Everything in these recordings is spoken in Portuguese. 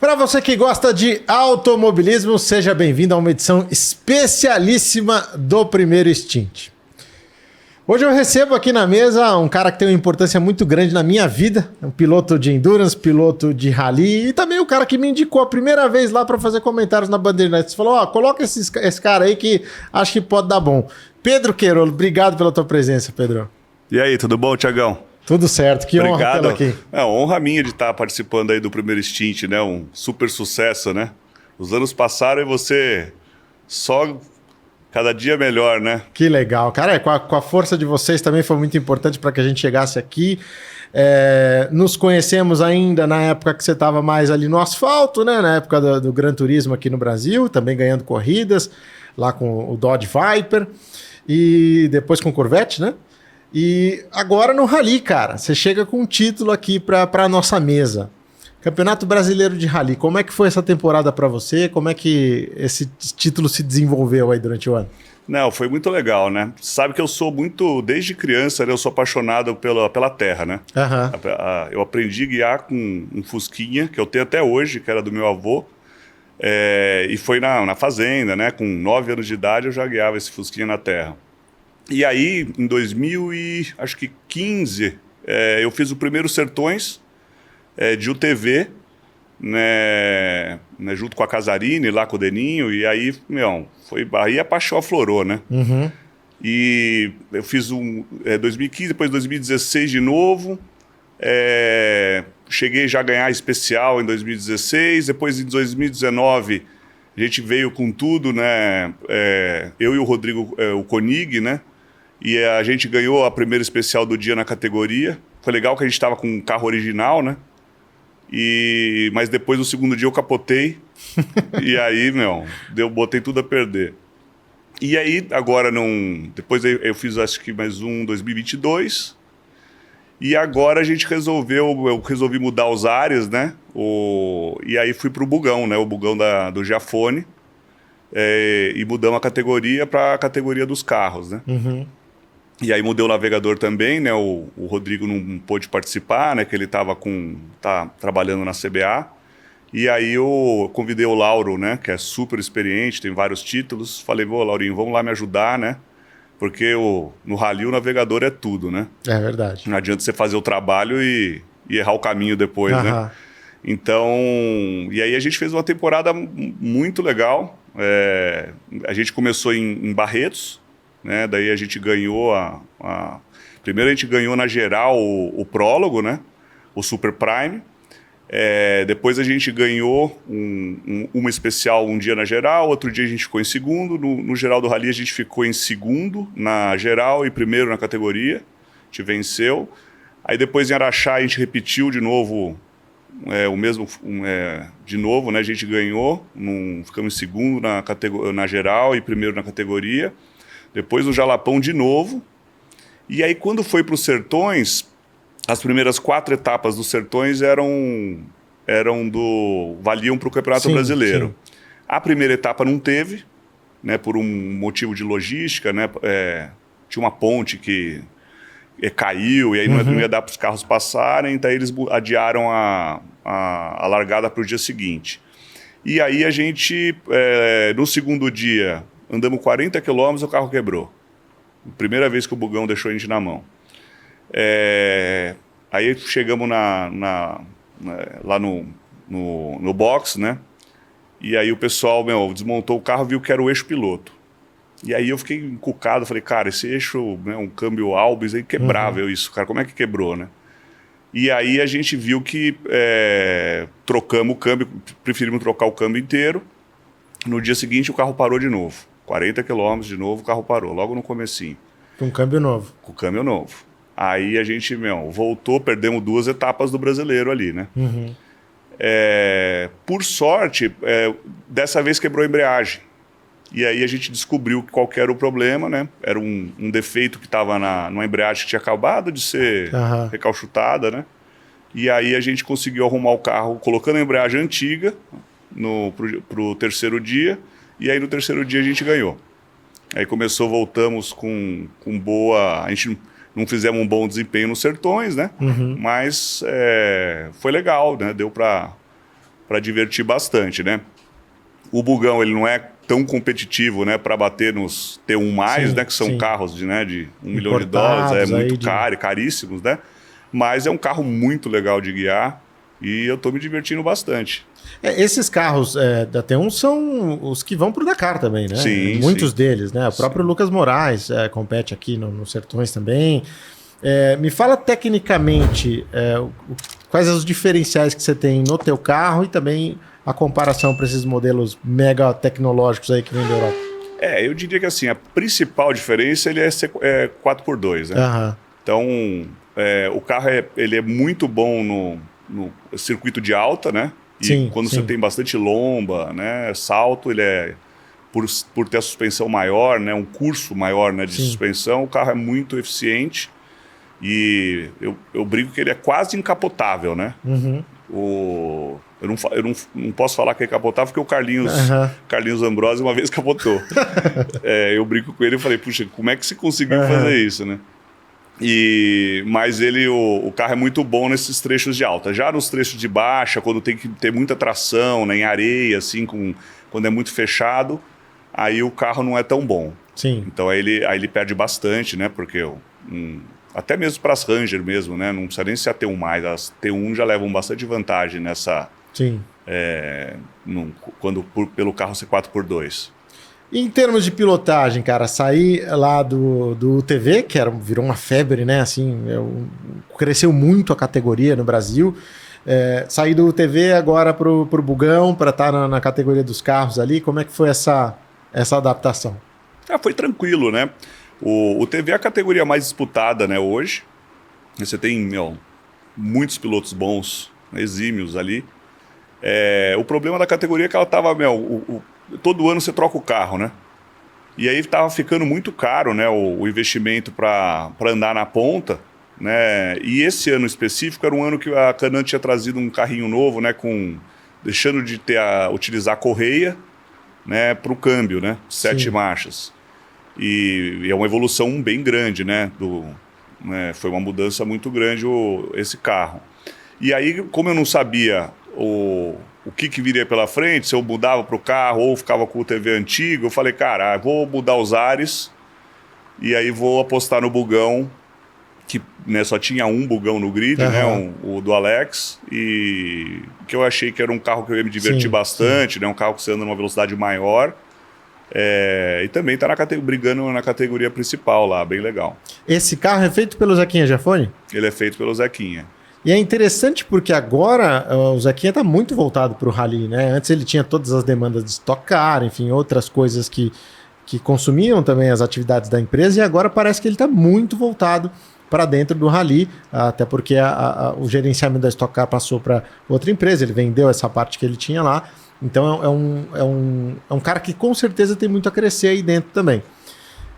Para você que gosta de automobilismo, seja bem-vindo a uma edição especialíssima do Primeiro Stint. Hoje eu recebo aqui na mesa um cara que tem uma importância muito grande na minha vida, um piloto de endurance, piloto de rally e também o cara que me indicou a primeira vez lá para fazer comentários na Bandeirantes. Falou, coloca esse cara aí que acho que pode dar bom. Pedro Queirolo, obrigado pela tua presença, Pedro. E aí, tudo bom, Tiagão? Tudo certo, que Obrigado. Honra tê-lo aqui. Honra minha de estar participando aí do Primeiro Stint, né? Um super sucesso, né? Os anos passaram e você só cada dia melhor, né? Que legal. Cara, com a força de vocês também foi muito importante para que a gente chegasse aqui. Nos conhecemos ainda na época que você estava mais ali no asfalto, né? Na época do Gran Turismo aqui no Brasil, também ganhando corridas, lá com o Dodge Viper e depois com o Corvette, né? E agora no Rally, cara, você chega com um título aqui para a nossa mesa. Campeonato Brasileiro de Rally, como é que foi essa temporada para você? Como é que esse título se desenvolveu aí durante o ano? Não, foi muito legal, né? Sabe que eu sou muito, desde criança, né, eu sou apaixonado pela terra, né? Uhum. Eu aprendi a guiar com um Fusquinha, que eu tenho até hoje, que era do meu avô. E foi na fazenda, né? Com 9 anos de idade eu já guiava esse Fusquinha na terra. E aí, em 2015, eu fiz o primeiro Sertões de UTV, né, junto com a Casarini, lá com o Deninho, e aí, aí a paixão aflorou, né? Uhum. E eu fiz 2015, depois 2016 de novo, cheguei já a ganhar especial em 2016, depois em 2019 a gente veio com tudo, né? Eu e o Rodrigo, o Koenig, né? E a gente ganhou a primeira especial do dia na categoria. Foi legal que a gente estava com um carro original, né? Mas depois, no segundo dia, eu capotei. E aí, botei tudo a perder. E aí, agora, depois eu fiz, acho que mais um 2022. E agora a gente eu resolvi mudar os ares, né? E aí fui pro Bugão, né? O Bugão do Giafone. E mudamos a categoria para a categoria dos carros, né? Uhum. E aí mudei o navegador também, né? O Rodrigo não pôde participar, né? Que ele tá trabalhando na CBA. E aí eu convidei o Lauro, né? Que é super experiente, tem vários títulos. Falei, Laurinho, vamos lá me ajudar, né? Porque no rally o navegador é tudo, né? É verdade. Não adianta você fazer o trabalho e errar o caminho depois, né? Então, e aí a gente fez uma temporada muito legal. A gente começou em Barretos, né? Daí a gente ganhou primeiro a gente ganhou na geral o prólogo, né? O Super Prime. Depois a gente ganhou uma especial um dia na geral, outro dia a gente ficou em segundo. No geral do Rally a gente ficou em segundo na geral e primeiro na categoria. A gente venceu. Aí depois em Araxá a gente repetiu de novo o mesmo, de novo, né? A gente ganhou, ficamos em segundo na geral e primeiro na categoria. Depois no Jalapão de novo. E aí quando foi para os Sertões, as primeiras 4 etapas dos Sertões valiam para o Campeonato Brasileiro. Sim. A primeira etapa não teve, né? Por um motivo de logística, né? Tinha uma ponte que caiu e aí não ia dar para os carros passarem, então eles adiaram a largada para o dia seguinte. E aí a gente, no segundo dia, andamos 40 quilômetros e o carro quebrou. Primeira vez que o Bugão deixou a gente na mão. Aí chegamos lá no box, né? E aí o pessoal desmontou o carro, viu que era o eixo piloto. E aí eu fiquei encucado, falei, cara, esse eixo, né, um câmbio Albis, aí quebrável isso, cara, como é que quebrou, né? E aí a gente viu que trocamos o câmbio, preferimos trocar o câmbio inteiro. No dia seguinte o carro parou de novo. 40 quilômetros de novo, o carro parou, logo no comecinho. Com câmbio novo. Com câmbio novo. Aí a gente, voltou, perdemos 2 etapas do brasileiro ali, né? Uhum. Por sorte, dessa vez quebrou a embreagem. E aí a gente descobriu qual que era o problema, né? Era um defeito que estava numa embreagem que tinha acabado de ser recalchutada, né? E aí a gente conseguiu arrumar o carro colocando a embreagem antiga pro terceiro dia. E aí no terceiro dia a gente ganhou. Aí voltamos com boa... A gente não fizemos um bom desempenho nos Sertões, né? Mas foi legal, né? Deu para para divertir bastante, né? O bugão ele não é tão competitivo, né, para bater nos T1+, né, que são carros de $1 milhão, é muito caro, caríssimos, né? Mas é um carro muito legal de guiar e eu tô me divertindo bastante. Esses carros da T1 são os que vão pro Dakar também, né? Sim, muitos deles, né? O próprio Lucas Moraes compete aqui nos Sertões também. Me fala tecnicamente quais os diferenciais que você tem no teu carro e também a comparação para esses modelos mega tecnológicos aí que vem da Europa. Eu diria que assim, a principal diferença ele é 4x2, né? Uhum. Então, o carro ele é muito bom no circuito de alta, né? E quando você tem bastante lomba, né, salto, ele por ter a suspensão maior, né, um curso maior, né, de suspensão, o carro é muito eficiente e eu brinco que ele é quase encapotável, né? Uhum. Eu não posso falar que é capotável porque o Carlinhos Ambrosio uma vez capotou. Eu brinco com ele e falei, puxa, como é que você conseguiu fazer isso, né? Mas o carro é muito bom nesses trechos de alta. Já nos trechos de baixa, quando tem que ter muita tração, né, em areia, assim, quando é muito fechado, aí o carro não é tão bom. Sim. Então aí ele perde bastante, né? Porque até mesmo para as Ranger mesmo, né? Não precisa nem ser a T1+. As T1 já levam bastante vantagem nessa... Sim. Pelo carro ser 4x2. Em termos de pilotagem, cara, sair lá do UTV, que virou uma febre, né? Assim, cresceu muito a categoria no Brasil. Sair do UTV agora pro bugão, para estar na categoria dos carros ali. Como é que foi essa adaptação? Foi tranquilo, né? O UTV é a categoria mais disputada, né, hoje. Você tem muitos pilotos bons, né, exímios ali. O problema da categoria é que ela estava... todo ano você troca o carro, né? E aí estava ficando muito caro, né, o investimento para andar na ponta, né? E esse ano específico era um ano que a Can-Am tinha trazido um carrinho novo, né, deixando de utilizar a correia, né, para o câmbio, né, 7 marchas. E é uma evolução bem grande, né? Foi uma mudança muito grande esse carro. E aí, como eu não sabia o que viria pela frente, se eu mudava para o carro ou ficava com o TV antigo, eu falei, cara, vou mudar os ares e aí vou apostar no bugão, que, né, só tinha um bugão no grid, né, o do Alex, e que eu achei que era um carro que eu ia me divertir bastante, né, um carro que você anda numa velocidade maior. E também está brigando na categoria principal lá, bem legal. Esse carro é feito pelo Zequinha Giafone? Ele é feito pelo Zequinha. E é interessante porque agora o Zequinha está muito voltado para o rally, né? Antes ele tinha todas as demandas de Stock Car, enfim, outras coisas que consumiam também as atividades da empresa, e agora parece que ele está muito voltado para dentro do rally, até porque o gerenciamento da Stock Car passou para outra empresa, ele vendeu essa parte que ele tinha lá, então é um cara que com certeza tem muito a crescer aí dentro também.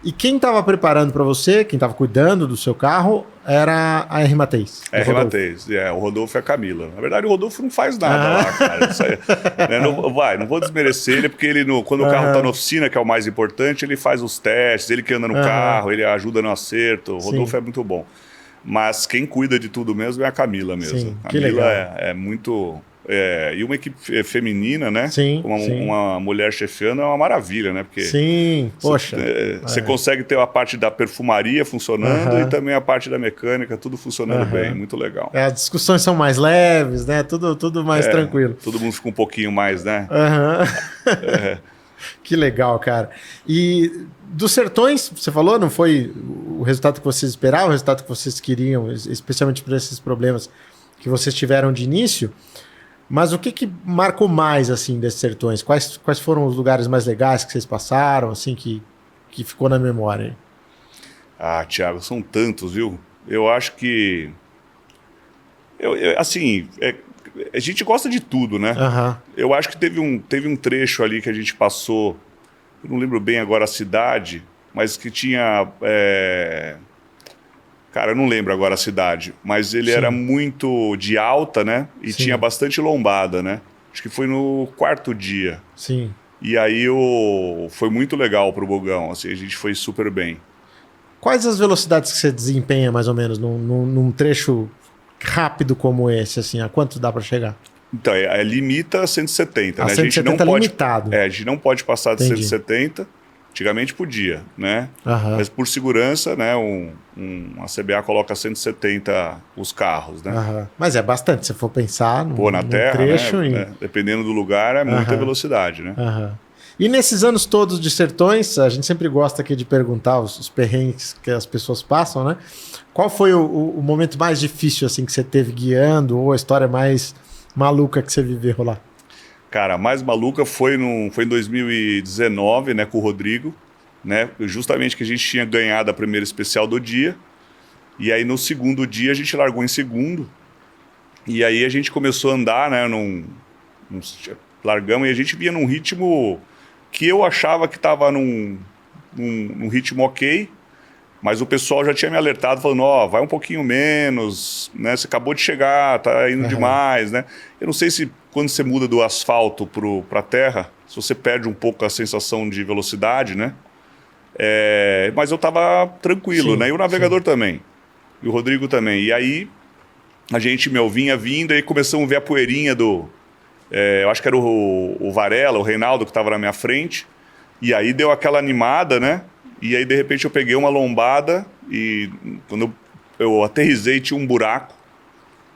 E quem estava preparando para você, quem estava cuidando do seu carro, era a R. Mateis. R. Mateis, o Rodolfo e a Camila. Na verdade, o Rodolfo não faz nada lá, cara. Isso aí, né, não vou desmerecer ele, porque ele, quando o carro está na oficina, que é o mais importante, ele faz os testes, ele que anda no carro, ele ajuda no acerto. O Rodolfo é muito bom. Mas quem cuida de tudo mesmo é a Camila mesmo. Sim, a Camila é muito... e uma equipe feminina, né? Sim, uma mulher chefiando é uma maravilha, né? Porque você consegue ter a parte da perfumaria funcionando e também a parte da mecânica, tudo funcionando bem, muito legal. As discussões são mais leves, né? Tudo mais tranquilo. Todo mundo fica um pouquinho mais, né? Que legal, cara. E dos Sertões, você falou, não foi o resultado que vocês esperavam, o resultado que vocês queriam, especialmente por esses problemas que vocês tiveram de início. Mas o que marcou mais, assim, desses Sertões? Quais foram os lugares mais legais que vocês passaram, assim, que ficou na memória? Thiago, são tantos, viu? Eu acho que... a gente gosta de tudo, né? Eu acho que teve um trecho ali que a gente passou, eu não lembro bem agora a cidade, mas que tinha... Cara, eu não lembro agora a cidade, mas ele era muito de alta, né? E tinha bastante lombada, né? Acho que foi no 4º dia. Sim. E aí foi muito legal pro bugão, assim, a gente foi super bem. Quais as velocidades que você desempenha, mais ou menos, num trecho rápido como esse, assim? A quanto dá para chegar? Então, limita 170, né? 170 a gente não pode, limitado. a gente não pode passar de Entendi. 170. Antigamente podia, né? Mas por segurança, né? A CBA coloca 170 os carros, né? Mas é bastante, se for pensar na terra, trecho. né? Dependendo do lugar, é muita velocidade, né? E nesses anos todos de Sertões, a gente sempre gosta aqui de perguntar os perrengues que as pessoas passam, né? Qual foi o momento mais difícil assim que você teve guiando, ou a história mais maluca que você viveu lá? Cara, a mais maluca foi em 2019, né, com o Rodrigo, né? Justamente que a gente tinha ganhado a primeira especial do dia. E aí no segundo dia a gente largou em segundo. E aí a gente começou a andar, né, largamos e a gente vinha num ritmo que eu achava que estava num ritmo ok, mas o pessoal já tinha me alertado, falando, vai um pouquinho menos, né? Você acabou de chegar, tá indo demais, né? Eu não sei se quando você muda do asfalto para a terra, se você perde um pouco a sensação de velocidade, né? Mas eu estava tranquilo, né? E o navegador também, e o Rodrigo também. E aí a gente vinha vindo, e começamos a ver a poeirinha eu acho que era o Varela, o Reinaldo, que estava na minha frente. E aí deu aquela animada, né? E aí, de repente, eu peguei uma lombada e quando eu aterrisei, tinha um buraco.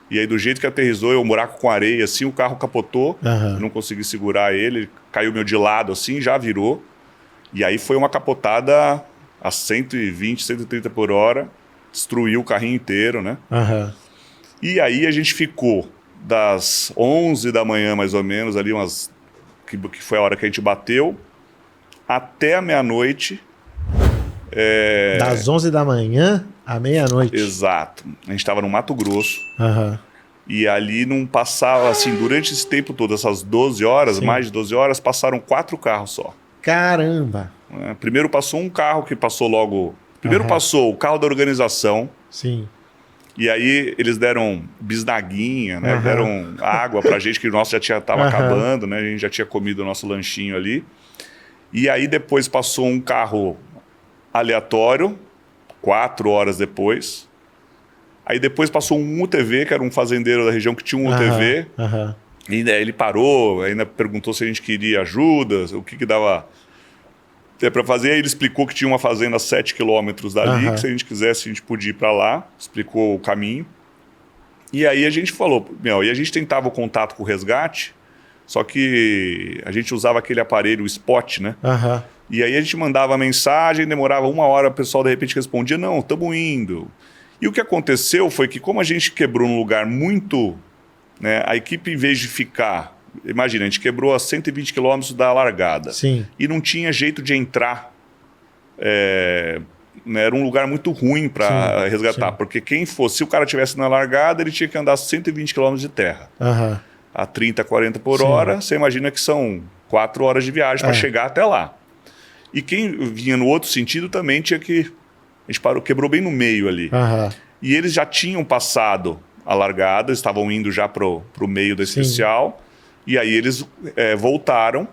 E aí, do jeito que aterrizou, um buraco com areia, assim, o carro capotou. Não consegui segurar ele, caiu meu de lado, assim, já virou. E aí foi uma capotada a 120, 130 por hora. Destruiu o carrinho inteiro, né? E aí a gente ficou das 11 da manhã, mais ou menos, ali que foi a hora que a gente bateu, até a meia-noite. Das 11 da manhã à meia-noite. Exato. A gente estava no Mato Grosso. E ali não passava, assim, durante esse tempo todo, essas 12 horas, mais de 12 horas, passaram 4 carros só. Caramba! Primeiro passou um carro que passou logo... Primeiro passou o carro da organização. Sim. E aí eles deram bisnaguinha, né? Deram água pra gente, que o nosso já estava acabando, né? A gente já tinha comido o nosso lanchinho ali. E aí depois passou um carro aleatório, 4 horas depois. Aí depois passou um UTV, que era um fazendeiro da região que tinha um UTV. E ele parou, ainda perguntou se a gente queria ajuda, o que dava para fazer. Aí ele explicou que tinha uma fazenda a 7 quilômetros dali, que se a gente quisesse a gente podia ir para lá, explicou o caminho. E aí a gente falou, e a gente tentava o contato com o resgate, só que a gente usava aquele aparelho, o Spot, né? E aí a gente mandava mensagem, demorava 1 hora, o pessoal de repente respondia, não, estamos indo. E o que aconteceu foi que como a gente quebrou num lugar muito... né, a equipe, em vez de ficar... Imagina, a gente quebrou a 120 quilômetros da largada. Sim. E não tinha jeito de entrar. Né, era um lugar muito ruim para resgatar. Porque se o cara estivesse na largada, ele tinha que andar 120 quilômetros de terra. A 30, 40 por hora, você imagina que são 4 horas de viagem para chegar até lá. E quem vinha no outro sentido também tinha que... A gente quebrou bem no meio ali. E eles já tinham passado a largada, estavam indo já pro meio da especial. E aí eles voltaram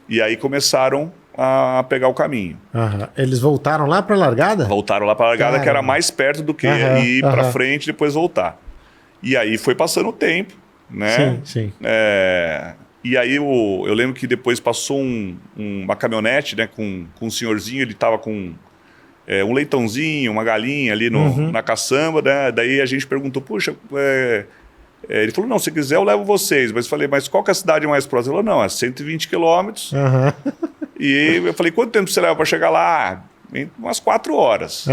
e aí começaram a pegar o caminho. Eles voltaram lá para a largada? Voltaram lá para a largada, que era mais perto do que ir para frente e depois voltar. E aí foi passando o tempo, né? Sim. E aí eu lembro que depois passou uma caminhonete, né, com um senhorzinho, ele estava com um leitãozinho, uma galinha ali na caçamba, né? Daí a gente perguntou, puxa... ele falou, não, se quiser eu levo vocês. Mas eu falei, mas qual que é a cidade mais próxima? Ele falou, não, é 120 quilômetros. E eu falei, quanto tempo você leva para chegar lá? Umas 4 horas.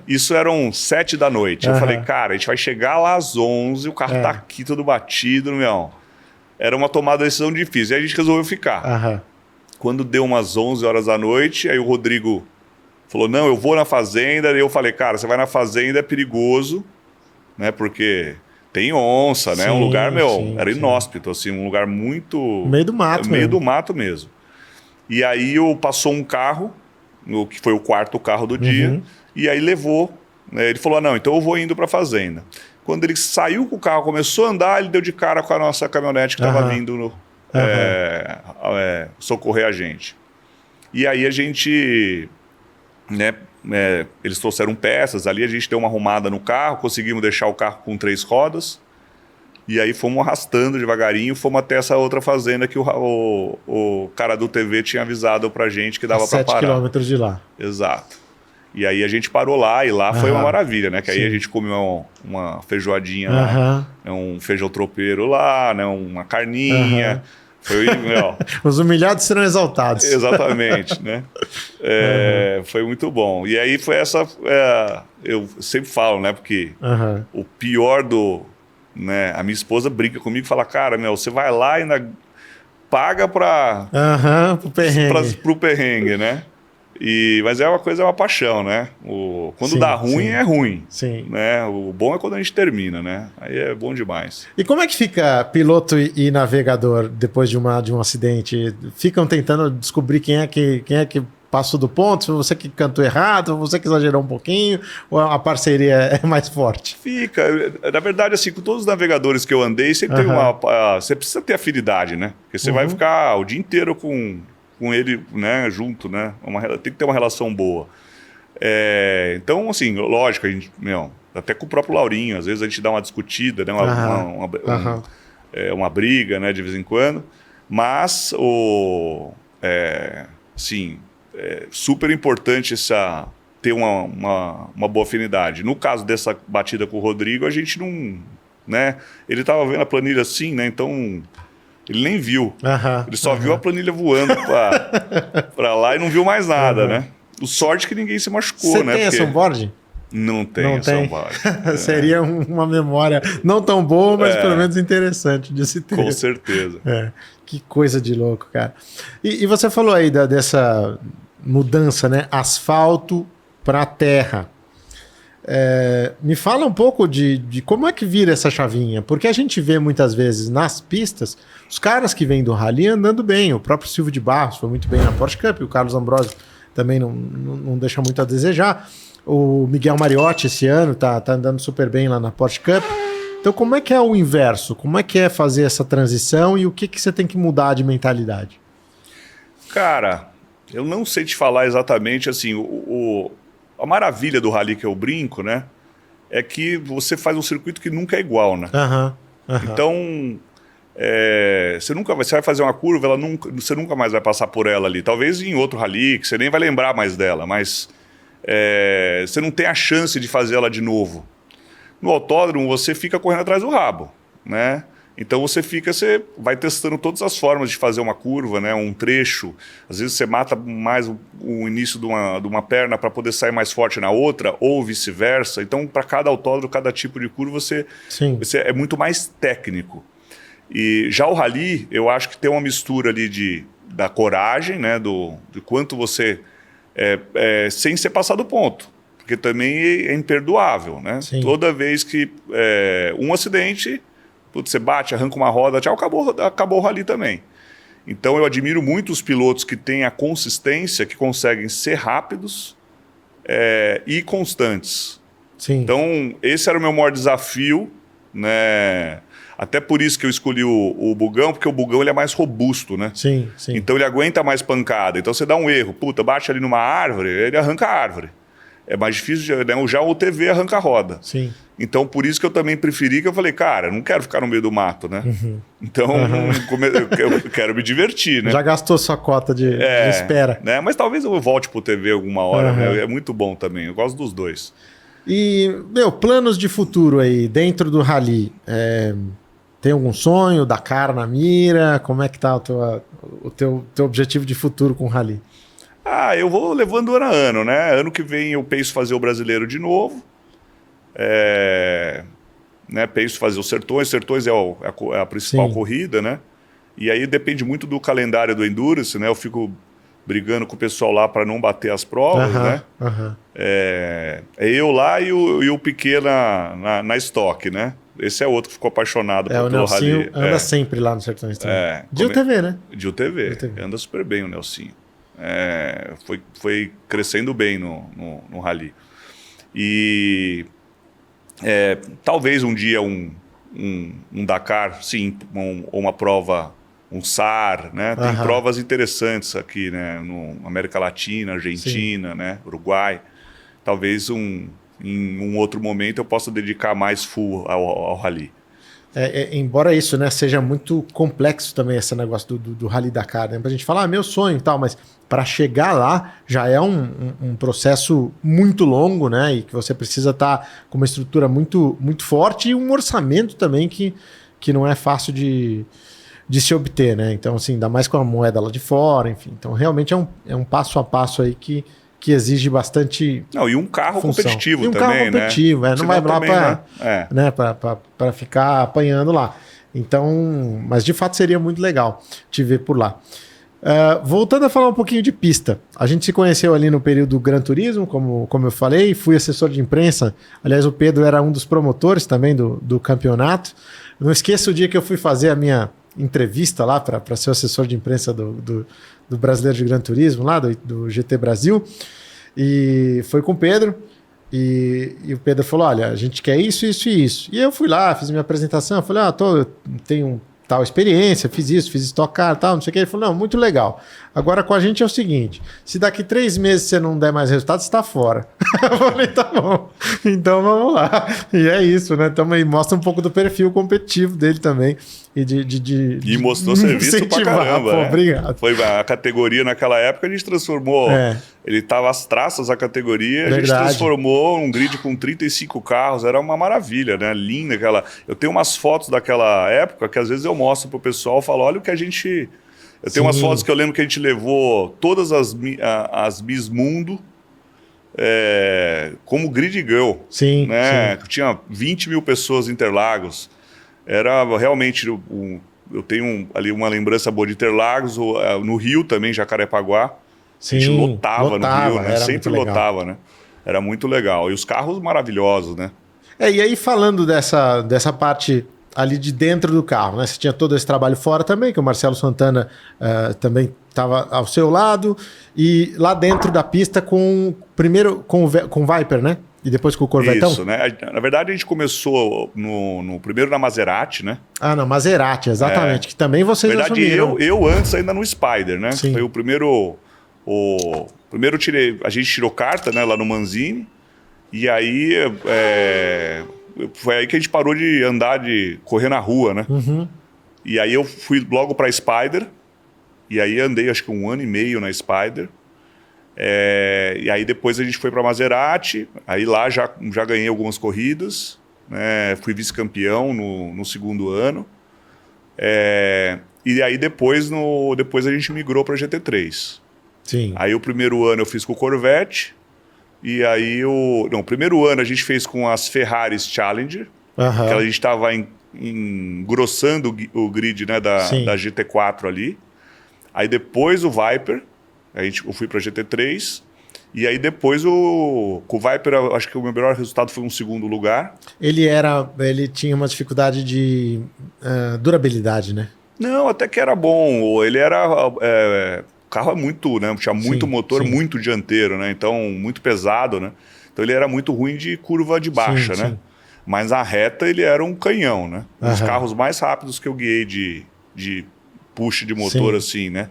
Isso eram 7 da noite. Eu falei, cara, a gente vai chegar lá às 11, o carro tá aqui todo batido, meu. Era uma tomada de decisão difícil. E aí a gente resolveu ficar. Quando deu umas 11 horas da noite, aí o Rodrigo falou, não, eu vou na fazenda. E eu falei, cara, você vai na fazenda, é perigoso, né? Porque... tem onça, né? Um lugar, era inóspito, assim, um lugar muito... No meio do mato mesmo. Meio do mato mesmo. E aí passou um carro, que foi o 4º carro do dia, e aí levou, né? Ele falou, não, então eu vou indo para a fazenda. Quando ele saiu com o carro, começou a andar, ele deu de cara com a nossa caminhonete que estava vindo socorrer a gente. E aí a gente... né? Eles trouxeram peças ali, a gente deu uma arrumada no carro, conseguimos deixar o carro com 3 rodas. E aí fomos arrastando devagarinho, fomos até essa outra fazenda que o cara do TV tinha avisado pra gente que dava para parar. 7 quilômetros de lá. Exato. E aí a gente parou lá, e lá foi uma maravilha, né? Que aí a gente comeu uma feijoadinha lá, né? Um feijão tropeiro lá, né? Uma carninha. Foi, Os humilhados serão exaltados. Exatamente, né? Foi muito bom. E aí foi essa... eu sempre falo, né? Porque o pior do... Né, a minha esposa brinca comigo e fala, cara, você vai lá e ainda paga pro perrengue, né? Mas é uma paixão, né? Quando dá ruim, é ruim. Sim. Né? O bom é quando a gente termina, né? Aí é bom demais. E como é que fica piloto e navegador depois de um acidente? Ficam tentando descobrir quem é que passou do ponto? Foi você que cantou errado? Você que exagerou um pouquinho? Ou a parceria é mais forte? Fica. Na verdade, assim, com todos os navegadores que eu andei, sempre tem você precisa ter afinidade, né? Porque você vai ficar o dia inteiro com ele, né, junto, né? Tem que ter uma relação boa. Então, assim, lógico, a gente, até com o próprio Laurinho, às vezes a gente dá uma discutida, né? Uma briga, né, de vez em quando. Mas, assim, é super importante ter uma boa afinidade. No caso dessa batida com o Rodrigo, a gente não... Né? Ele estava vendo a planilha assim, né? Então... Ele nem viu. Ele só viu a planilha voando para lá e não viu mais nada, né? O sorte que ninguém se machucou, Você né? tem essa onboard? Não tem essa onboard. Seria uma memória não tão boa, mas pelo menos interessante de se ter. Com certeza. Que coisa de louco, cara. E você falou aí dessa mudança, né? Asfalto para terra. Me fala um pouco de como é que vira essa chavinha, porque a gente vê muitas vezes nas pistas os caras que vêm do rally andando bem, o próprio Silvio de Barros foi muito bem na Porsche Cup, o Carlos Ambrosio também não deixa muito a desejar, o Miguel Mariotti esse ano tá andando super bem lá na Porsche Cup. Então como é que é o inverso? Como é que é fazer essa transição e o que você tem que mudar de mentalidade? Cara, eu não sei te falar exatamente assim, a maravilha do rally que eu brinco, né, é que você faz um circuito que nunca é igual, né? Então, você vai fazer uma curva, você nunca mais vai passar por ela ali. Talvez em outro rally, que você nem vai lembrar mais dela, mas você não tem a chance de fazer ela de novo. No autódromo, você fica correndo atrás do rabo, né? Então você vai testando todas as formas de fazer uma curva, né? Um trecho. Às vezes você mata mais o início de uma perna para poder sair mais forte na outra, ou vice-versa. Então, para cada autódromo, cada tipo de curva, você é muito mais técnico. E já o rally, eu acho que tem uma mistura ali da coragem, né? De quanto você... sem ser passado do ponto. Porque também é imperdoável, né? Sim. Toda vez que um acidente... Você bate, arranca uma roda, tchau, acabou o rally também. Então eu admiro muito os pilotos que têm a consistência, que conseguem ser rápidos e constantes. Sim. Então esse era o meu maior desafio, né? Até por isso que eu escolhi o bugão, porque o bugão ele é mais robusto, né? Sim. Então ele aguenta mais pancada. Então você dá um erro, bate ali numa árvore, ele arranca a árvore. É mais difícil, né? Já o TV arranca a roda. Sim. Então, por isso que eu também preferi, que eu falei, cara, não quero ficar no meio do mato, né? Então, eu quero me divertir, né? Já gastou sua cota de espera. Né? Mas talvez eu volte pro TV alguma hora, né? É muito bom também, eu gosto dos dois. E, planos de futuro aí, dentro do rally, tem algum sonho, Dakar na mira? Como é que tá o teu objetivo de futuro com o rally? Eu vou levando ano a ano, né? Ano que vem eu penso fazer o brasileiro de novo. Né, penso fazer os Sertões é a principal corrida, né? E aí depende muito do calendário do Endurance, né? Eu fico brigando com o pessoal lá para não bater as provas, né? Eu lá e o Piquet na Stock, né? Esse é outro que ficou apaixonado pelo Nelsinho anda sempre lá no Sertões também. De UTV, né? De UTV. Anda super bem o Nelsinho. Foi crescendo bem no rally. E talvez um dia um Dakar, sim, ou uma prova, um SAR, né? Tem provas interessantes aqui, né? No América Latina, Argentina, né? Uruguai. Talvez em um outro momento eu possa dedicar mais full ao rally. Embora isso, né, seja muito complexo também esse negócio do Rally Dakar, né? Pra gente falar, meu sonho e tal, mas para chegar lá já é um processo muito longo, né? E que você precisa estar com uma estrutura muito, muito forte e um orçamento também que não é fácil de se obter, né? Então, assim, ainda mais com a moeda lá de fora, enfim. Então, realmente é um passo a passo aí que exige bastante. Não, e um carro função. Competitivo também, um carro competitivo, né? Não vai lá para ficar apanhando lá. Então, mas de fato seria muito legal te ver por lá. Voltando a falar um pouquinho de pista, a gente se conheceu ali no período do Gran Turismo, como eu falei, fui assessor de imprensa. Aliás, o Pedro era um dos promotores também do campeonato. Não esqueça o dia que eu fui fazer a minha entrevista lá para ser o assessor de imprensa do Brasileiro de Gran Turismo, lá do GT Brasil, e foi com o Pedro, e o Pedro falou, olha, a gente quer isso, isso e isso. E eu fui lá, fiz minha apresentação, falei, eu tenho tal experiência, fiz isso, fiz Stock Car, tal, não sei o que. Ele falou, não, muito legal. Agora com a gente é o seguinte, se daqui 3 meses você não der mais resultado, você está fora. Eu falei, tá bom, então vamos lá. E é isso, né? Também mostra um pouco do perfil competitivo dele também. E mostrou serviço pra caramba. Pô, obrigado. Foi a categoria naquela época, a gente transformou. Ele tava às traças a categoria, a gente transformou um grid com 35 carros, era uma maravilha, né? Linda aquela. Eu tenho umas fotos daquela época que às vezes eu mostro pro pessoal, falo, olha o que a gente. Eu tenho umas fotos que eu lembro que a gente levou todas as Miss Mundo como grid girl. Sim, né? sim. Tinha 20 mil pessoas em Interlagos. Era realmente... eu tenho ali uma lembrança boa de Interlagos, no Rio também, Jacarepaguá. Sim, a gente lotava no Rio, né? Sempre lotava, né? Era muito legal. E os carros maravilhosos, né? E aí falando dessa parte ali de dentro do carro, né? Você tinha todo esse trabalho fora também, que o Marcelo Santana também estava ao seu lado, e lá dentro da pista primeiro com o Viper, né? E depois com o Corvetão? Isso, né? Na verdade, a gente começou primeiro na Maserati, né? Na Maserati, exatamente. Que também vocês assumiram. Eu antes ainda no Spider, né? Sim. Foi o primeiro... a gente tirou carta, né? Lá no Manzini. E aí... foi aí que a gente parou de correr na rua, né? Uhum. E aí eu fui logo para Spider. E aí andei acho que 1 ano e meio na Spider. E aí depois a gente foi para Maserati. Aí lá já ganhei algumas corridas. Né? Fui vice-campeão no segundo ano. E aí depois a gente migrou para GT3. Sim. Aí o primeiro ano eu fiz com o Corvette. E aí o primeiro ano a gente fez com as Ferraris Challenger. Uhum. Que a gente estava engrossando o grid, né, da GT4 ali. Aí depois o Viper, eu fui para GT3. E aí depois com o Viper, acho que o meu melhor resultado foi um segundo lugar. Ele tinha uma dificuldade de durabilidade, né? Não, até que era bom. Ele era... o carro é muito, né? Tinha muito motor, muito dianteiro, né? Então, muito pesado, né? Então ele era muito ruim de curva de baixa, né? Sim. Mas na reta ele era um canhão, né? Um dos carros mais rápidos que eu guiei de push de motor, assim, né?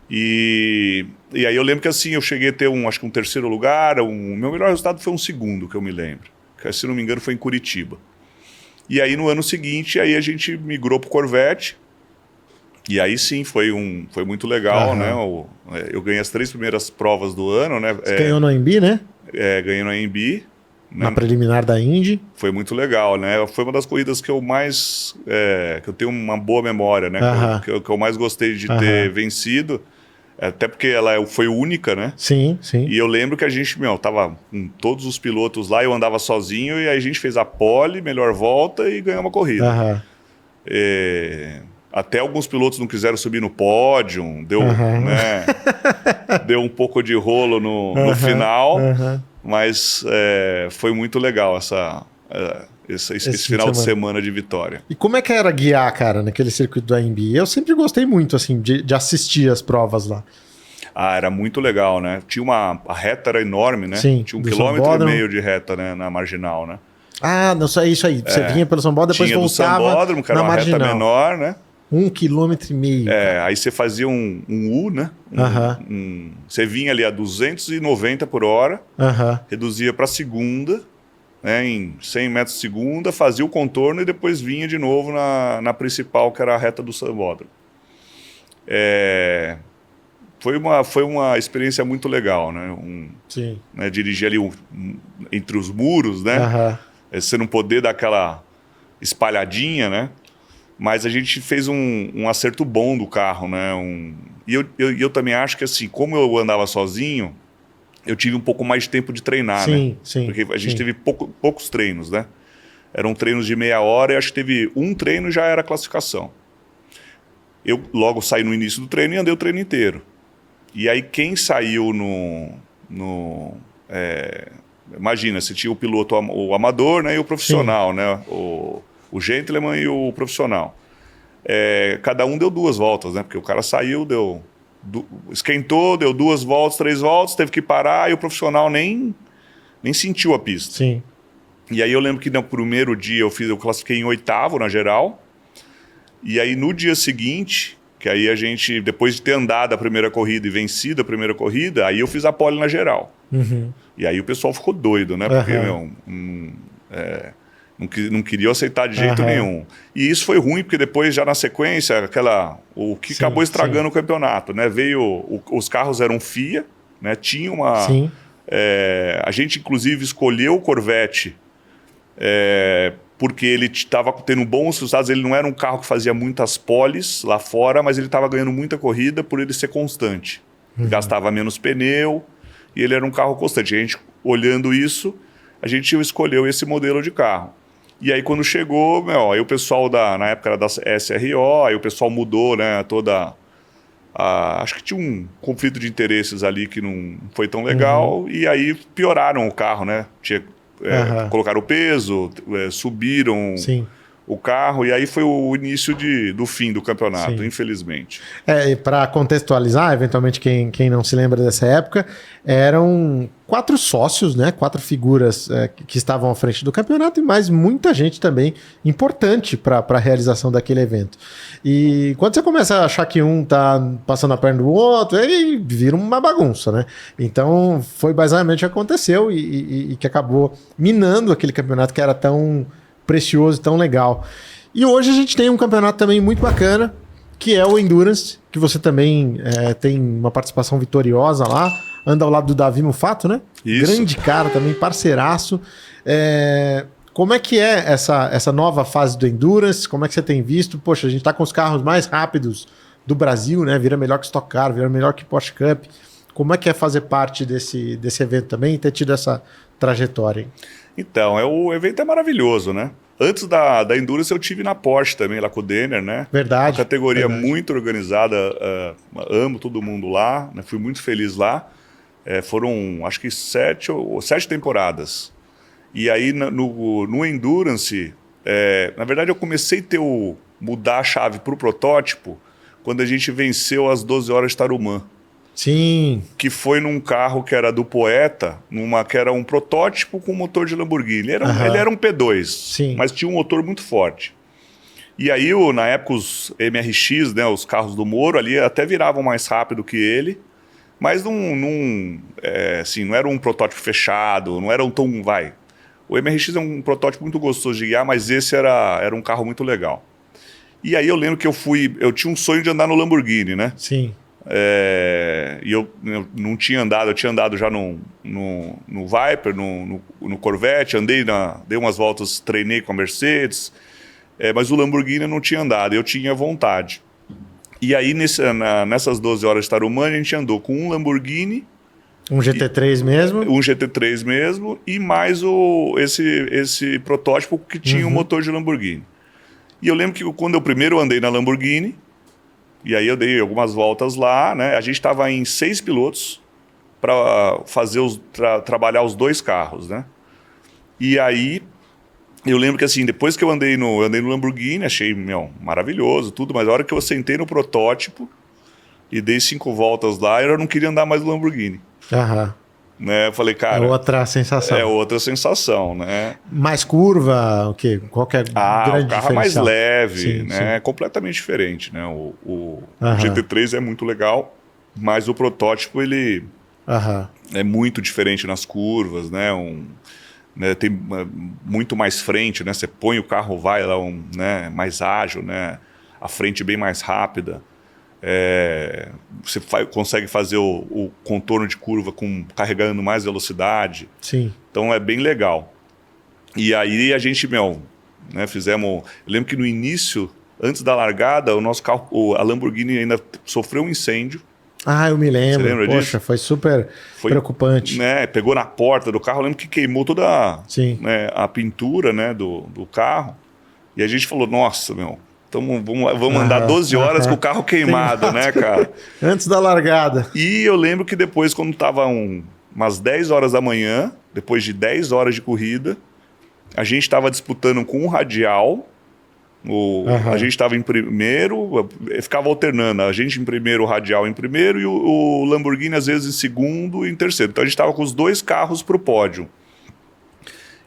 E aí eu lembro que assim, eu cheguei a ter acho que um terceiro lugar, meu melhor resultado foi um segundo, que eu me lembro. Que, se não me engano, foi em Curitiba. E aí no ano seguinte, aí a gente migrou pro Corvette. E aí sim, foi muito legal, né? Eu ganhei as 3 primeiras provas do ano, né? Você ganhou no AMB, né? Ganhei no AMB. Na preliminar da Indy. Foi muito legal, né? Foi uma das corridas que eu mais... que eu tenho uma boa memória, né? Que eu mais gostei de ter vencido. Até porque ela foi única, né? Sim, sim. E eu lembro que a gente, tava com todos os pilotos lá, eu andava sozinho, e aí a gente fez a pole, melhor volta e ganhou uma corrida. Até alguns pilotos não quiseram subir no pódio, né? Deu um pouco de rolo no final, mas foi muito legal esse final de semana de vitória. E como é que era guiar, cara, naquele circuito do AMB? Eu sempre gostei muito, assim, de assistir as provas lá. Era muito legal, né? A reta era enorme, né? Sim, tinha 1,5 km de reta, né, na marginal, né? Não, isso aí. Você vinha pelo São Bódromo, depois voltava do Sambódromo, que era uma reta menor, né? 1,5 km. Aí você fazia um U, né? Você vinha ali a 290 por hora, reduzia para segunda, né, em 100 metros de segunda, fazia o contorno e depois vinha de novo na principal, que era a reta do sambódromo. Foi uma experiência muito legal, né? Sim. Né, dirigir ali entre os muros, né? Você não poder dar aquela espalhadinha, né? Mas a gente fez um acerto bom do carro, né? E eu também acho que, assim, como eu andava sozinho, eu tive um pouco mais de tempo de treinar, né? Sim. Porque a gente teve poucos treinos, né? Eram treinos de meia hora e acho que teve um treino e já era classificação. Eu logo saí no início do treino e andei o treino inteiro. E aí quem saiu imagina, você tinha o piloto, o amador, né, e o profissional, né? O gentleman e o profissional. Cada um deu 2 voltas, né? Porque o cara saiu, esquentou, deu 2 voltas, 3 voltas, teve que parar e o profissional nem sentiu a pista. Sim. E aí eu lembro que no primeiro dia eu classifiquei em 8º na geral. E aí no dia seguinte, que aí a gente, depois de ter andado a primeira corrida e vencido a primeira corrida, aí eu fiz a pole na geral. E aí o pessoal ficou doido, né? Porque, não queria aceitar de jeito nenhum. E isso foi ruim, porque depois, já na sequência, o que acabou estragando o campeonato, né? Os carros eram FIA, né? Tinha uma... a gente, inclusive, escolheu o Corvette porque ele estava tendo bons resultados. Ele não era um carro que fazia muitas poles lá fora, mas ele estava ganhando muita corrida por ele ser constante. Gastava menos pneu e ele era um carro constante. A gente, olhando isso, a gente escolheu esse modelo de carro. E aí quando chegou, aí o pessoal na época era da SRO, aí o pessoal mudou, né, acho que tinha um conflito de interesses ali que não foi tão legal, e aí pioraram o carro, né? Colocaram o peso, subiram o carro, e aí foi o início do fim do campeonato, infelizmente. Para contextualizar, eventualmente quem não se lembra dessa época, eram 4 sócios, né? 4 figuras que estavam à frente do campeonato e mais muita gente também importante para a realização daquele evento. E quando você começa a achar que um tá passando a perna do outro, aí vira uma bagunça, né? Então foi basicamente o que aconteceu e que acabou minando aquele campeonato que era tão precioso, tão legal. E hoje a gente tem um campeonato também muito bacana, que é o Endurance, que você também tem uma participação vitoriosa lá, anda ao lado do Davi Mufato, né? Isso. Grande cara também, parceiraço. Como é que é essa nova fase do Endurance? Como é que você tem visto? Poxa, a gente tá com os carros mais rápidos do Brasil, né? Vira melhor que Stock Car, vira melhor que Porsche Cup. Como é que é fazer parte desse evento também e ter tido essa trajetória? Então, o evento é maravilhoso, né? Antes da Endurance eu tive na Porsche também, lá com o Denner, né? Verdade. Uma categoria verdade. muito organizada, amo todo mundo lá, né? Fui muito feliz lá. Foram, acho que 7 temporadas. E aí no Endurance, na verdade eu comecei a mudar a chave para o protótipo quando a gente venceu as 12 horas de Tarumã. Sim. Que foi num carro que era do Poeta, que era um protótipo com motor de Lamborghini. Ele era um P2, Sim. mas tinha um motor muito forte. E aí, na época, os MRX, né, os carros do Moro ali, até viravam mais rápido que ele, mas não era um protótipo fechado, não era um tão... O MRX é um protótipo muito gostoso de guiar, mas esse era um carro muito legal. E aí eu lembro que eu tinha um sonho de andar no Lamborghini, né? Sim. E eu não tinha andado, eu tinha andado já no Viper, no Corvette, dei umas voltas, treinei com a Mercedes, mas o Lamborghini eu não tinha andado, eu tinha vontade. E aí nessas 12 horas de Tarumã a gente andou com um Lamborghini, um GT3 mesmo? Um GT3 mesmo, e mais esse protótipo que tinha um motor de Lamborghini. E eu lembro que quando eu primeiro andei na Lamborghini, e aí eu dei algumas voltas lá, né? A gente estava em 6 pilotos para trabalhar os 2 carros, né? E aí eu lembro que assim, depois que eu andei no Lamborghini, achei maravilhoso tudo, mas a hora que eu sentei no protótipo e dei 5 voltas lá, eu não queria andar mais no Lamborghini. Né? Eu falei, cara... É outra sensação. É outra sensação, né? Mais curva, o quê? Qual que é grande o carro é mais leve, sim, né? Sim. É completamente diferente, né? O GT3 é muito legal, mas o protótipo, ele é muito diferente nas curvas, né? né, tem muito mais frente, né? Você põe o carro, vai lá né, mais ágil, né? A frente bem mais rápida. Você consegue fazer o contorno de curva carregando mais velocidade. Sim. Então é bem legal. E aí a gente, né, fizemos... Eu lembro que no início, antes da largada, o nosso carro, a Lamborghini ainda sofreu um incêndio. Eu me lembro. Você lembra disso? Foi super preocupante. Né, pegou na porta do carro, eu lembro que queimou toda né, a pintura, né, do carro. E a gente falou, nossa, vamos andar 12 horas com o carro queimado, né, cara? Antes da largada. E eu lembro que depois, quando tava umas 10 horas da manhã, depois de 10 horas de corrida, a gente estava disputando com o radial. A gente estava em primeiro, ficava alternando. A gente em primeiro, o radial em primeiro e o Lamborghini às vezes em segundo e em terceiro. Então a gente estava com os 2 carros para o pódio.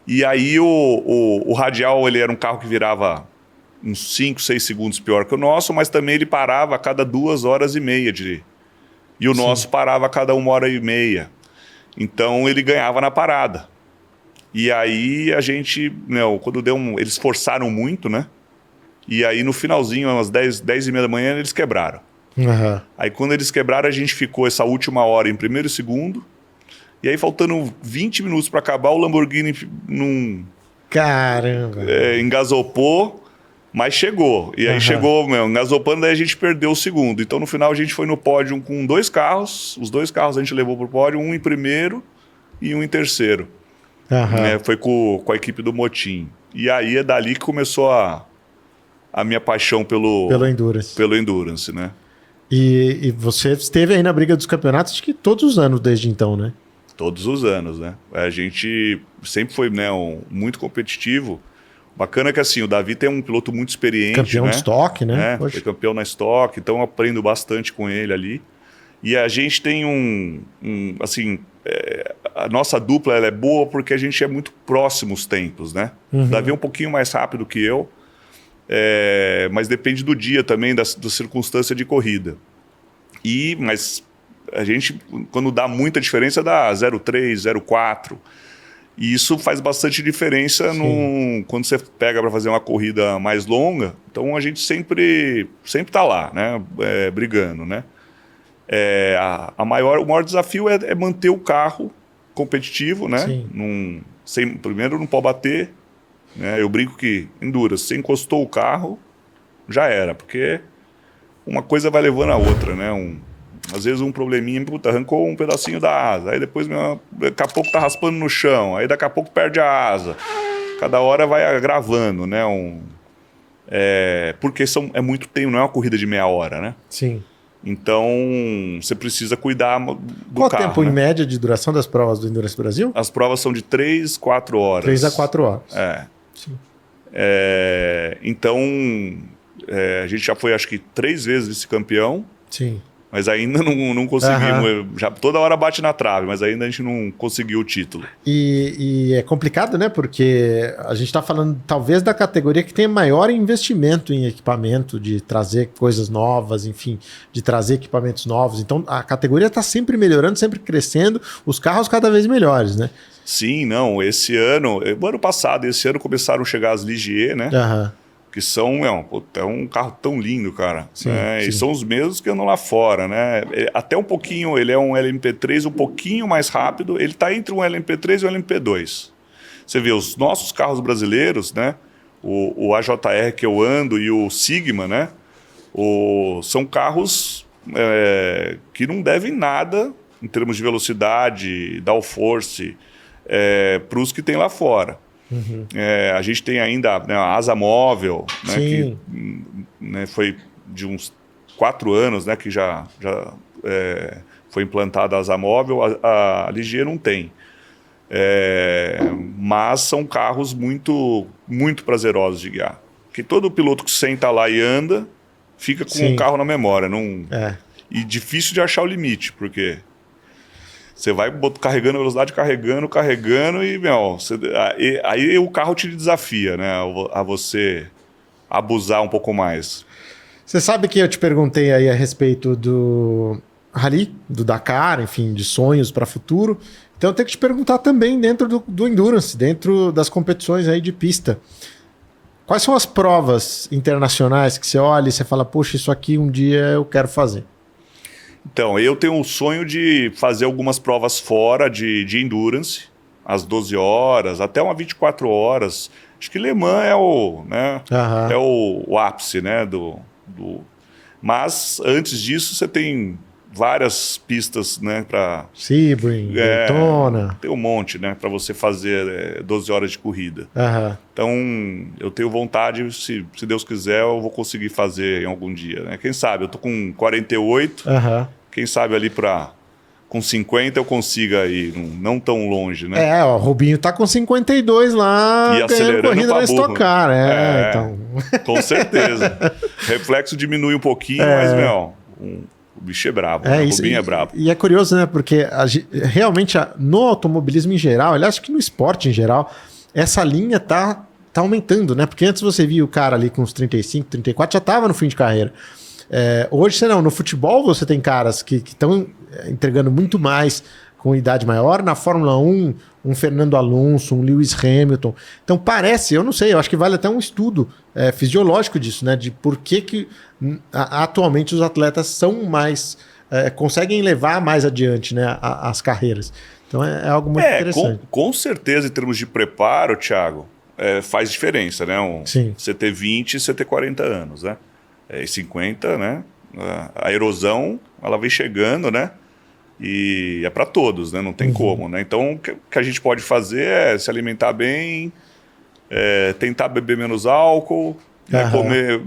E aí o radial, ele era um carro que virava uns 5, 6 segundos pior que o nosso, mas também ele parava a cada 2 horas e meia. E o nosso parava a cada 1 hora e meia. Então ele ganhava na parada. E aí a gente, quando eles forçaram muito, né? E aí no finalzinho, umas 10h30 da manhã, eles quebraram. Aí quando eles quebraram, a gente ficou essa última hora em primeiro e segundo. E aí faltando 20 minutos para acabar, o Lamborghini Caramba! Engasopou, mas chegou. E aí chegou, engasopando, daí a gente perdeu o segundo. Então no final a gente foi no pódio com 2 carros. Os 2 carros a gente levou pro pódio, um em primeiro e um em terceiro. Foi com a equipe do Motim. E aí é dali que começou a minha paixão pelo Endurance, né? E você esteve aí na briga dos campeonatos, acho que todos os anos desde então, né? Todos os anos, né? A gente sempre foi, né, muito competitivo. Bacana que assim, o Davi tem um piloto muito experiente, campeão de Stock, né? Foi campeão na Stock, então eu aprendo bastante com ele ali. E a gente tem a nossa dupla ela é boa porque a gente é muito próximo os tempos, né? O Davi é um pouquinho mais rápido que eu. Mas depende do dia também, da circunstância de corrida. Mas a gente, quando dá muita diferença, dá 0,3, 0,4. E isso faz bastante diferença quando você pega para fazer uma corrida mais longa. Então a gente sempre está lá, né? Brigando, né? O maior desafio é manter o carro competitivo, né? Primeiro não pode bater. Eu brinco que Endurance, você encostou o carro, já era, porque uma coisa vai levando a outra, né? Às vezes um probleminha, arrancou um pedacinho da asa, aí depois daqui a pouco tá raspando no chão, aí daqui a pouco perde a asa. Cada hora vai agravando, né? Porque é muito tempo, não é uma corrida de meia hora, né? Sim. Então, você precisa cuidar do Qual carro. Qual tempo, né? em média, de duração das provas do Endurance Brasil? As provas são de 3, 4 horas. 3 a 4 horas. Sim. Então, a gente já foi, acho que 3 vezes vice-campeão. Sim. Mas ainda não conseguimos. Já toda hora bate na trave, mas ainda a gente não conseguiu o título. E é complicado, né? Porque a gente está falando, talvez, da categoria que tem maior investimento em equipamento, de trazer coisas novas, enfim, de trazer equipamentos novos. Então, a categoria está sempre melhorando, sempre crescendo, os carros cada vez melhores, né? Sim, não. O ano passado, esse ano começaram a chegar as Ligier, né? Que são, é um carro tão lindo, cara. Sim, né? sim. E são os mesmos que andam lá fora, né? Até um pouquinho, ele é um LMP3 um pouquinho mais rápido. Ele está entre um LMP3 e um LMP2. Você vê, os nossos carros brasileiros, né? O AJR que eu ando e o Sigma, né? São carros que não devem nada em termos de velocidade, downforce, para os que tem lá fora. A gente tem ainda, né, a asa móvel, né, que foi de uns 4 anos, né, que já foi implantada a asa móvel. A Ligier não tem. Mas são carros muito, muito prazerosos de guiar. Porque todo piloto que senta lá e anda fica com o carro na memória. E difícil de achar o limite, porque você vai carregando a velocidade, carregando, e aí o carro te desafia, né, a você abusar um pouco mais. Você sabe que eu te perguntei aí a respeito do Rally, do Dakar, enfim, de sonhos para futuro. Então eu tenho que te perguntar também dentro do Endurance, dentro das competições aí de pista. Quais são as provas internacionais que você olha e você fala, poxa, isso aqui um dia eu quero fazer? Então, eu tenho um sonho de fazer algumas provas fora de Endurance, às 12 horas, até uma 24 horas. Acho que Le Mans é é o ápice, né? Mas antes disso, você tem várias pistas, né? Sebring, Daytona. Tem um monte, né? Para você fazer 12 horas de corrida. Então, eu tenho vontade, se Deus quiser, eu vou conseguir fazer em algum dia, né? Quem sabe? Eu tô com 48, quem sabe ali com 50 eu consiga ir, não tão longe, né? O Rubinho tá com 52 lá, e acelerando corrida na Stock Car, então. Com certeza. Reflexo diminui um pouquinho, mas, o bicho é brabo, o Rubinho é brabo. E é curioso, né? Porque realmente no automobilismo em geral, aliás, acho que no esporte em geral, essa linha tá aumentando, né? Porque antes você via o cara ali com uns 35, 34, já tava no fim de carreira. Hoje, você não, no futebol você tem caras que estão entregando muito mais com idade maior. Na Fórmula 1, um Fernando Alonso, um Lewis Hamilton. Então parece, eu não sei, eu acho que vale até um estudo fisiológico disso, né? De por que atualmente os atletas são mais... conseguem levar mais adiante, né, as carreiras. Então é algo muito interessante. Com certeza, em termos de preparo, Thiago, faz diferença, né? Sim. Você ter 20 e você ter 40 anos, né? E 50, né? A erosão, ela vem chegando, né? E é para todos, né? Não tem como, né? Então, o que a gente pode fazer é se alimentar bem, tentar beber menos álcool, né? Comer,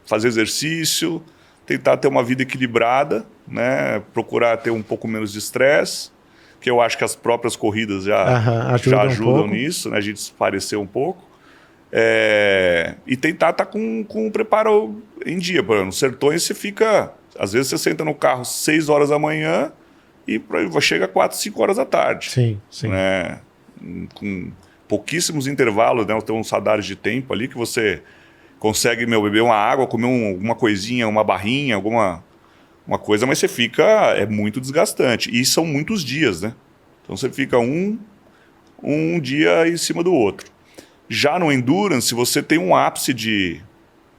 fazer exercício, tentar ter uma vida equilibrada, né? Procurar ter um pouco menos de estresse, que eu acho que as próprias corridas já ajudam nisso, né? A gente se parecer um pouco. E tentar estar com o preparo em dia. Por exemplo, no Sertões você fica... Às vezes você senta no carro 6 horas da manhã e chega 4, 5 horas da tarde. Sim. Né? Com pouquíssimos intervalos, né? Tem uns radares de tempo ali que você consegue beber uma água, comer alguma coisinha, uma barrinha, alguma coisa, mas você fica... É muito desgastante. E são muitos dias, né? Então você fica um dia em cima do outro. Já no Endurance, você tem um ápice de...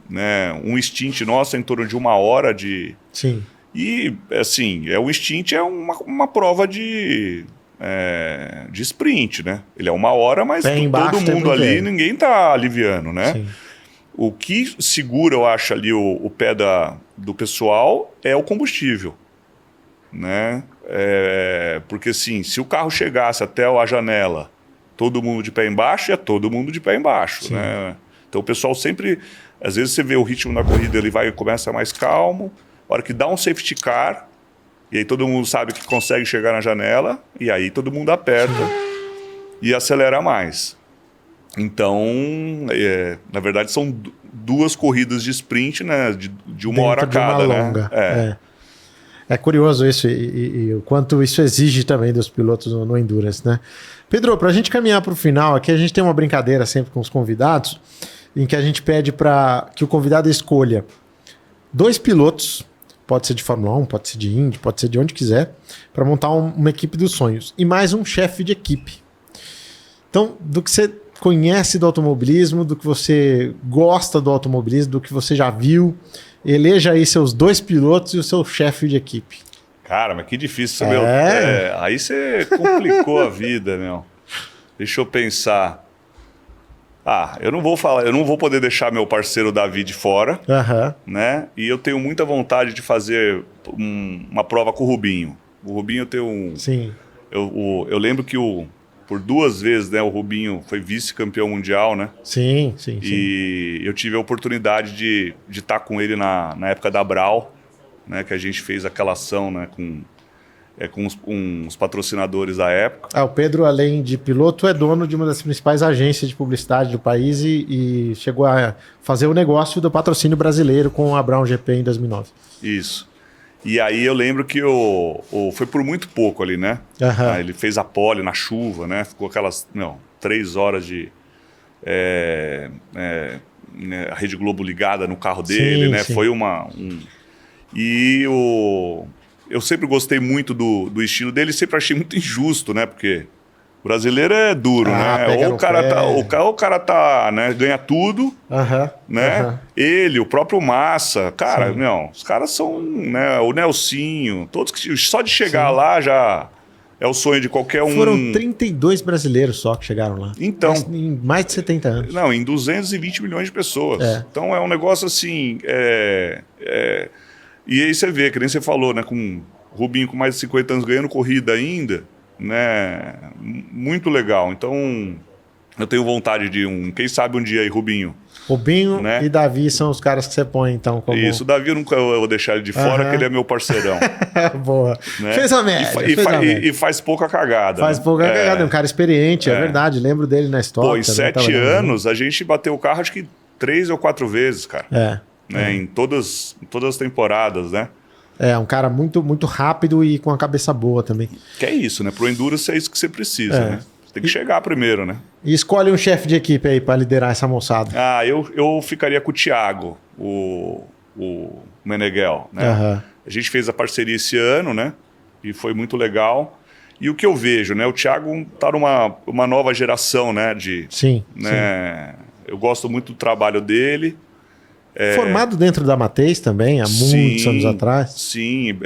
Né, um stint nosso em torno de 1 hora de... Sim. E, assim, um stint é uma prova de sprint, né? Ele é 1 hora, mas todo mundo ali, ninguém tá aliviando, né? Sim. O que segura, eu acho, ali o pé do pessoal é o combustível, né? Porque, assim, se o carro chegasse até a janela, todo mundo de pé embaixo, é todo mundo de pé embaixo, sim, né? Então o pessoal sempre... Às vezes você vê o ritmo da corrida, ele começa mais calmo, a hora que dá um safety car, e aí todo mundo sabe que consegue chegar na janela, e aí todo mundo aperta e acelera mais. Então, na verdade, são 2 corridas de sprint, né, de 1 hora cada, né? Longa. É curioso isso e o quanto isso exige também dos pilotos no Endurance, né? Pedro, para a gente caminhar para o final aqui, a gente tem uma brincadeira sempre com os convidados, em que a gente pede para que o convidado escolha 2 pilotos, pode ser de Fórmula 1, pode ser de Indy, pode ser de onde quiser, para montar uma equipe dos sonhos, e mais um chefe de equipe. Então, do que você conhece do automobilismo, do que você gosta do automobilismo, do que você já viu, eleja aí seus 2 pilotos e o seu chefe de equipe. Cara, mas que difícil, meu. Aí você complicou a vida, meu. Deixa eu pensar. Eu não vou poder deixar meu parceiro Davi de fora, né? E eu tenho muita vontade de fazer uma prova com o Rubinho. O Rubinho tem Sim. Eu lembro que por 2 vezes, né, o Rubinho foi vice-campeão mundial, né? Sim. E eu tive a oportunidade de estar com ele na época da Brau, né? Que a gente fez aquela ação, né? Com os patrocinadores da época. O Pedro, além de piloto, é dono de uma das principais agências de publicidade do país e chegou a fazer o negócio do patrocínio brasileiro com a Brown GP em 2009. Isso. E aí eu lembro que foi por muito pouco ali, né? Ele fez a pole na chuva, né? Ficou aquelas 3 horas de... a Rede Globo ligada no carro dele, né? Sim. Foi E eu sempre gostei muito do estilo dele, sempre achei muito injusto, né? Porque o brasileiro é duro, né? Ou o cara tá, né, ganha tudo, né? Ele, o próprio Massa, cara, não, os caras são, né, o Nelsinho, todos que só de chegar lá já é o sonho de qualquer um. Foram 32 brasileiros só que chegaram lá. Então, em mais de 70 anos. Não, em 220 milhões de pessoas. Então é um negócio assim, e aí você vê, que nem você falou, né, com o Rubinho com mais de 50 anos ganhando corrida ainda, né? Muito legal. Então, eu tenho vontade de quem sabe um dia aí, Rubinho. Rubinho, né? E Davi são os caras que você põe, então, como... Isso, o Davi eu nunca vou deixar ele de fora, porque ele é meu parceirão. Boa. Né? Fez a média. E faz pouca cagada. Faz pouca cagada, é um cara experiente, é verdade. Lembro dele na história. Pô, em 7 anos, a gente bateu o carro acho que 3 ou 4 vezes, cara. Né? Em todas as temporadas, né? É, um cara muito, muito rápido e com a cabeça boa também. Que é isso, né? Pro Endurance é isso que você precisa, né? Você tem que chegar primeiro, né? E escolhe um chefe de equipe aí para liderar essa moçada. Ah, eu ficaria com o Thiago, o Meneghel, né? A gente fez a parceria esse ano, né? E foi muito legal. E o que eu vejo, né? O Thiago tá numa nova geração, né? Sim. Eu gosto muito do trabalho dele. Formado dentro da Mateis também, há muitos anos atrás. Sim,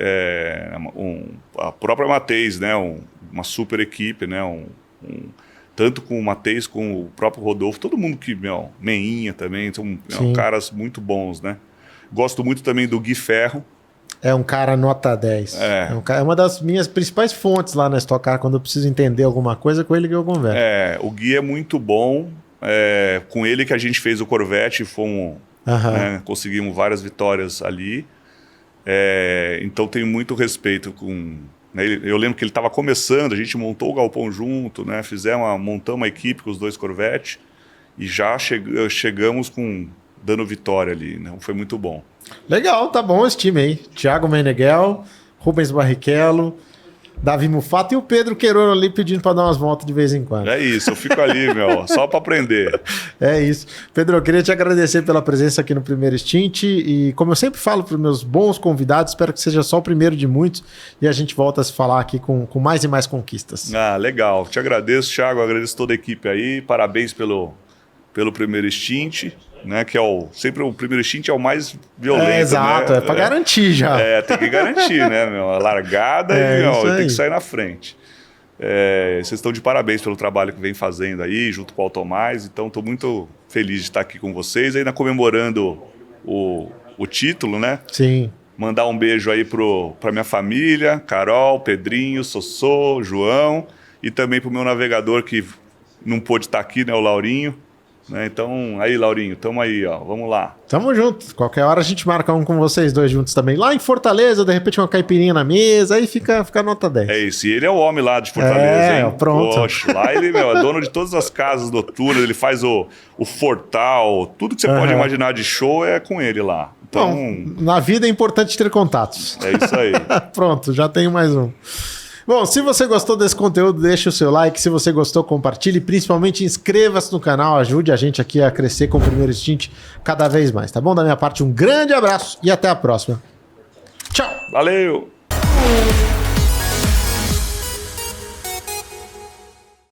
a própria Mateis, né? Uma super equipe, né? Tanto com o Mateis, com o próprio Rodolfo, todo mundo que, Meinha também, são caras muito bons, né? Gosto muito também do Gui Ferro. É um cara nota 10. É uma das minhas principais fontes lá na Stock Car, quando eu preciso entender alguma coisa, com ele que eu converso. O Gui é muito bom. Com ele que a gente fez o Corvette, fomos... conseguimos várias vitórias ali, então tenho muito respeito com, né, eu lembro que ele estava começando, a gente montou o galpão junto, né, montamos uma equipe com os 2 Corvette e já chegamos dando vitória ali, né, foi muito bom. Legal, tá bom esse time aí, Thiago Meneghel, Rubens Barrichello, Davi Mufato e o Pedro Queirolo ali pedindo para dar umas voltas de vez em quando. É isso, eu fico ali, só para aprender. É isso. Pedro, eu queria te agradecer pela presença aqui no Primeiro Stint e, como eu sempre falo para os meus bons convidados, espero que seja só o primeiro de muitos e a gente volta a se falar aqui com mais e mais conquistas. Ah, legal. Te agradeço, Thiago, agradeço toda a equipe aí, parabéns pelo Primeiro Stint. Né, que sempre o primeiro stint é o mais violento. Exato, né? É para garantir já. Tem que garantir, né, A largada e tem que sair na frente. Vocês estão de parabéns pelo trabalho que vem fazendo aí, junto com o Automais, então estou muito feliz de estar aqui com vocês, ainda comemorando o título, né? Sim. Mandar um beijo aí para minha família, Carol, Pedrinho, Sossô, João, e também para o meu navegador que não pôde estar aqui, né, o Laurinho. Né? Então, aí, Laurinho, tamo aí, ó, vamos lá. Tamo junto. Qualquer hora a gente marca um com vocês dois juntos também. Lá em Fortaleza, de repente uma caipirinha na mesa, aí fica nota 10. É isso, e ele é o homem lá de Fortaleza, hein? Pronto. Poxa, lá ele, é dono de todas as casas noturnas, ele faz o Fortal, tudo que você pode imaginar de show é com ele lá. Então, bom, na vida é importante ter contatos. É isso aí. Pronto, já tenho mais um. Bom, se você gostou desse conteúdo, deixa o seu like. Se você gostou, compartilhe. Principalmente inscreva-se no canal. Ajude a gente aqui a crescer com o Primeiro Stint cada vez mais, tá bom? Da minha parte, um grande abraço e até a próxima. Tchau! Valeu!